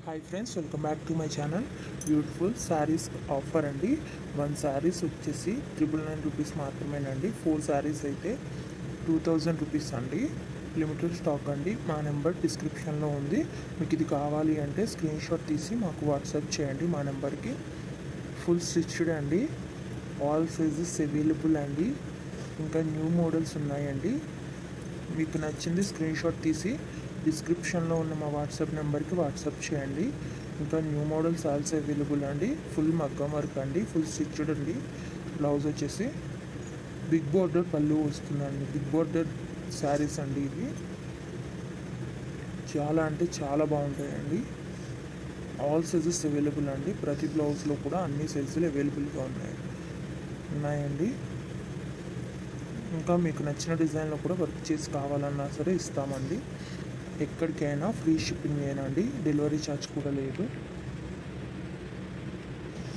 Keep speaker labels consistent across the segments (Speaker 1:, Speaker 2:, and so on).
Speaker 1: Hi friends, welcome back to my channel. Beautiful saris offer అండి. 1 శారీస్ వచ్చేసి 999 rupees మాత్రమేనండి. 4 శారీస్ అయితే 2000 రూపీస్ అండి. లిమిటెడ్ స్టాక్ అండి. మా నెంబర్ డిస్క్రిప్షన్లో ఉంది. మీకు ఇది కావాలి అంటే స్క్రీన్ షాట్ తీసి మాకు వాట్సాప్ చేయండి మా నెంబర్కి. ఫుల్ స్టిచ్డ్ అండి. ఆల్ సైజెస్ అవైలబుల్ అండి. ఇంకా న్యూ మోడల్స్ ఉన్నాయండి. మీకు నచ్చింది స్క్రీన్ షాట్ తీసి డిస్క్రిప్షన్లో ఉన్న మా వాట్సాప్ నెంబర్కి వాట్సాప్ చేయండి. ఇంకా న్యూ మోడల్స్ ఆల్సో అవైలబుల్ అండి. ఫుల్ మగ్గం వర్క్ అండి. ఫుల్ స్టిచ్డ్ అండి. బ్లౌజ్ వచ్చేసి బిగ్ బోర్డర్ పళ్ళు వస్తుందండి. బిగ్ బోర్డర్ శారీస్ అండి ఇవి. చాలా అంటే చాలా బాగుంటాయండి. ఆల్ సైజెస్ అవైలబుల్ అండి. ప్రతి బ్లౌజ్లో కూడా అన్ని సైజులు అవైలబుల్గా ఉన్నాయండి. ఇంకా మీకు నచ్చిన డిజైన్లో కూడా వర్క్ చేసి కావాలన్నా సరే ఇస్తామండి. ఎక్కడికైనా ఫ్రీ షిప్పింగ్ అండి. డెలివరీ ఛార్జ్ కూడా లేదు.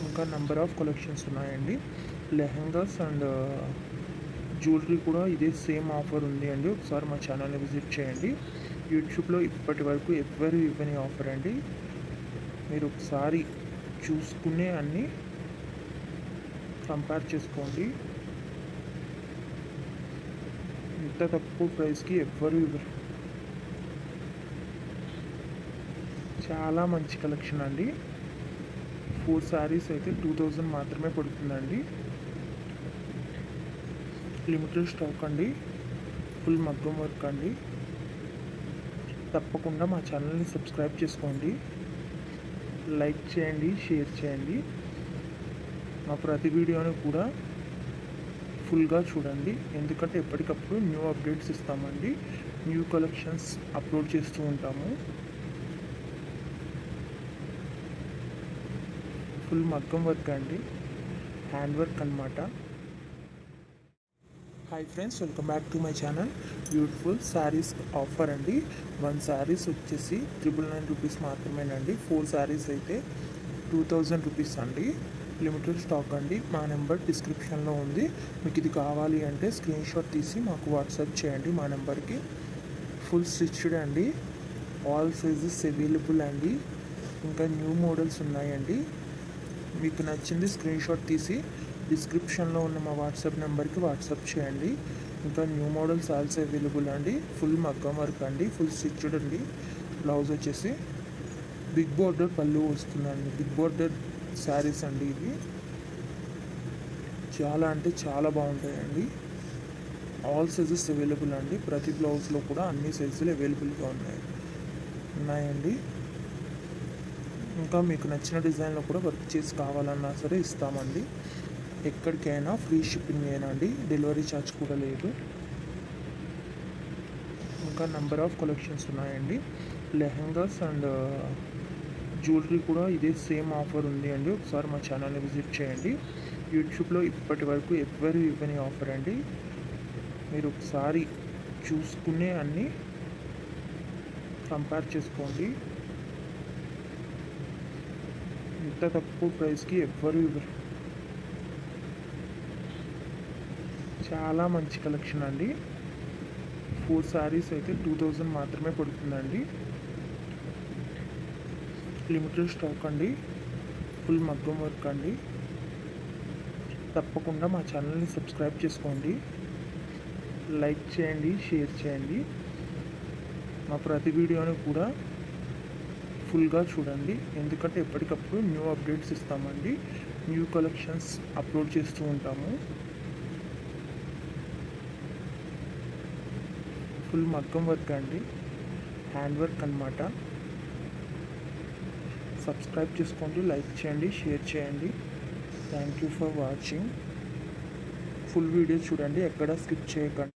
Speaker 1: ఇంకా నెంబర్ ఆఫ్ కలెక్షన్స్ ఉన్నాయండి. లెహంగాస్ అండ్ జ్యువెలరీ కూడా ఇదే సేమ్ ఆఫర్ ఉంది అండి. ఒకసారి మా ఛానల్ని విజిట్ చేయండి. యూట్యూబ్లో ఇప్పటి వరకు ఎవరు ఇవ్వని ఆఫర్ అండి. మీరు ఒకసారి చూసుకునే అన్నీ కంపేర్ చేసుకోండి. ఇంత తక్కువ ప్రైస్కి ఎవ్వరు ఇవ్వరు. చాలా మంచి కలెక్షన్ అండి. 4 శారీస్ అయితే 2000 మాత్రమే పడుతుందండి. లిమిటెడ్ స్టాక్ అండి. ఫుల్ మగ్గం వర్క్ అండి. తప్పకుండా మా ఛానల్ని సబ్స్క్రైబ్ చేసుకోండి. లైక్ చేయండి, షేర్ చేయండి. మా ప్రతి వీడియోని కూడా ఫుల్గా చూడండి. ఎందుకంటే ఎప్పటికప్పుడు న్యూ అప్డేట్స్ ఇస్తామండి. న్యూ కలెక్షన్స్ అప్లోడ్ చేస్తూ ఉంటాము. ఫుల్ మగ్గం వర్క్ అండి. హ్యాండ్ వర్క్ అనమాట. Hi friends, welcome back to my channel. Beautiful saris offer అండి. 1 శారీస్ వచ్చేసి 999 రూపీస్ మాత్రమేనండి. 4 శారీస్ అయితే 2000 రూపీస్ అండి. లిమిటెడ్ స్టాక్ అండి. మా నెంబర్ డిస్క్రిప్షన్లో ఉంది. మీకు ఇది కావాలి అంటే స్క్రీన్ షాట్ తీసి మాకు వాట్సాప్ చేయండి మా నెంబర్కి. ఫుల్ స్టిచ్డ్ అండి. ఆల్ సైజెస్ అవైలబుల్ అండి. ఇంకా న్యూ మోడల్స్ ఉన్నాయండి. మీకు నచ్చింది స్క్రీన్ షాట్ తీసి డిస్క్రిప్షన్లో ఉన్న మా వాట్సాప్ నెంబర్కి వాట్సాప్ చేయండి. ఇంకా న్యూ మోడల్స్ ఆల్సో అవైలబుల్ అండి. ఫుల్ మగ్గం వర్క్ అండి. ఫుల్ స్టిచ్డ్ అండి. బ్లౌజ్ వచ్చేసి బిగ్ బోర్డర్ పళ్ళు వస్తుందండి. బిగ్ బోర్డర్ శారీస్ అండి ఇవి. చాలా అంటే చాలా బాగుంటాయండి. ఆల్ సైజెస్ అవైలబుల్ అండి. ప్రతి బ్లౌజ్లో కూడా అన్ని సైజులు అవైలబుల్గా ఉన్నాయండి. ఇంకా మీకు నచ్చిన డిజైన్లో కూడా వర్క్ చేసి కావాలన్నా సరే ఇస్తామండి. ఎక్కడికైనా ఫ్రీ షిప్పింగ్ అండి. డెలివరీ ఛార్జ్ కూడా లేదు. ఇంకా నెంబర్ ఆఫ్ కలెక్షన్స్ ఉన్నాయండి. లెహంగాస్ అండ్ జ్యువెలరీ కూడా ఇదే సేమ్ ఆఫర్ ఉంది అండి. ఒకసారి మా ఛానల్ని విజిట్ చేయండి. యూట్యూబ్లో ఇప్పటి వరకు ఎవరు ఇవ్వని ఆఫర్ అండి. మీరు ఒకసారి చూసుకునే అన్నీ కంపేర్ చేసుకోండి. ఇంత తక్కువ ప్రైస్కి ఎవ్వరు ఇవ్వరు. చాలా మంచి కలెక్షన్ అండి. 4 శారీస్ అయితే 2000 మాత్రమే పడుతుందండి. లిమిటెడ్ స్టాక్ అండి. ఫుల్ మగ్గం వర్క్ అండి. తప్పకుండా మా ఛానల్ని సబ్స్క్రైబ్ చేసుకోండి. లైక్ చేయండి, షేర్ చేయండి. మా ప్రతి వీడియోని కూడా ఫుల్గా చూడండి. ఎందుకంటే ఎప్పటికప్పుడు న్యూ అప్డేట్స్ ఇస్తామండి. న్యూ కలెక్షన్స్ అప్లోడ్ చేస్తూ ఉంటాము. ఫుల్ మగ్గం వర్క్ అండి. హ్యాండ్ వర్క్ అనమాట. సబ్స్క్రైబ్ చేసుకోండి, లైక్ చేయండి, షేర్ చేయండి. Thank you for watching. Full video చూడండి, ఎక్కడ స్కిప్ చేయకండి.